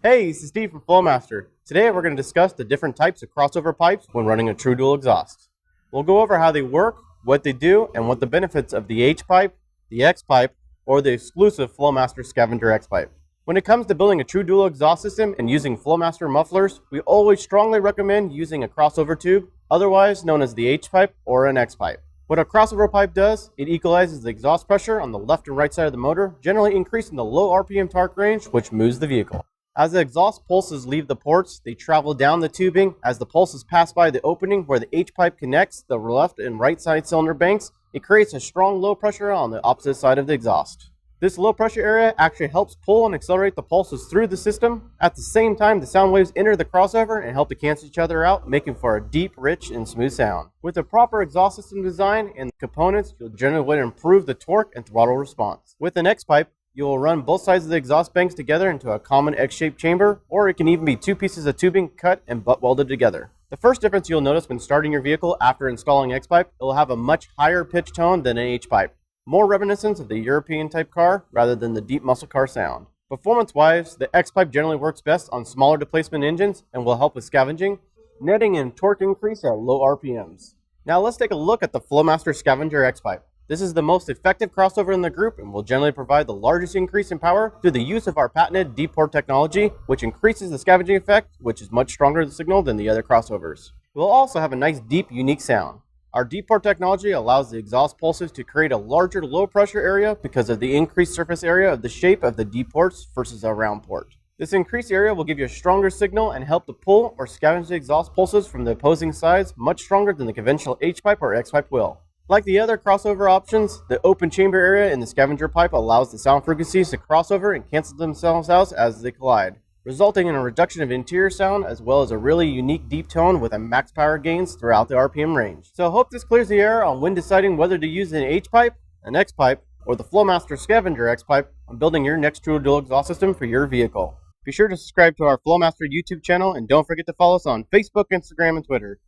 Hey, this is Steve from Flowmaster. Today we're going to discuss the different types of crossover pipes when running a true dual exhaust. We'll go over how they work, what they do, and what the benefits of the H-pipe, the X-pipe, or the exclusive Flowmaster Scavenger X-pipe. When it comes to building a true dual exhaust system and using Flowmaster mufflers, we always strongly recommend using a crossover tube, otherwise known as the H-pipe or an X-pipe. What a crossover pipe does, it equalizes the exhaust pressure on the left and right side of the motor, generally increasing the low RPM torque range, which moves the vehicle. As the exhaust pulses leave the ports, they travel down the tubing. As the pulses pass by the opening where the H-pipe connects the left and right side cylinder banks, it creates a strong low pressure on the opposite side of the exhaust. This low pressure area actually helps pull and accelerate the pulses through the system. At the same time, the sound waves enter the crossover and help to cancel each other out, making for a deep, rich, and smooth sound. With a proper exhaust system design and components, you'll generally improve the torque and throttle response. With an X-pipe, you will run both sides of the exhaust banks together into a common X-shaped chamber, or it can even be two pieces of tubing cut and butt welded together. The first difference you'll notice when starting your vehicle after installing X-pipe, it will have a much higher pitch tone than an H-pipe, more reminiscent of the European type car rather than the deep muscle car sound. Performance-wise, the X-pipe generally works best on smaller displacement engines and will help with scavenging, netting and torque increase at low RPMs. Now let's take a look at the Flowmaster Scavenger X-pipe. This is the most effective crossover in the group and will generally provide the largest increase in power through the use of our patented deep port technology, which increases the scavenging effect, which is much stronger signal than the other crossovers. It will also have a nice deep, unique sound. Our deep port technology allows the exhaust pulses to create a larger low pressure area because of the increased surface area of the shape of the deep ports versus a round port. This increased area will give you a stronger signal and help to pull or scavenge the exhaust pulses from the opposing sides much stronger than the conventional H-pipe or X-pipe will. Like the other crossover options, the open chamber area in the scavenger pipe allows the sound frequencies to cross over and cancel themselves out as they collide, resulting in a reduction of interior sound as well as a really unique deep tone with a max power gains throughout the RPM range. So I hope this clears the air on when deciding whether to use an H-pipe, an X-pipe, or the Flowmaster Scavenger X-pipe on building your next true dual exhaust system for your vehicle. Be sure to subscribe to our Flowmaster YouTube channel and don't forget to follow us on Facebook, Instagram, and Twitter.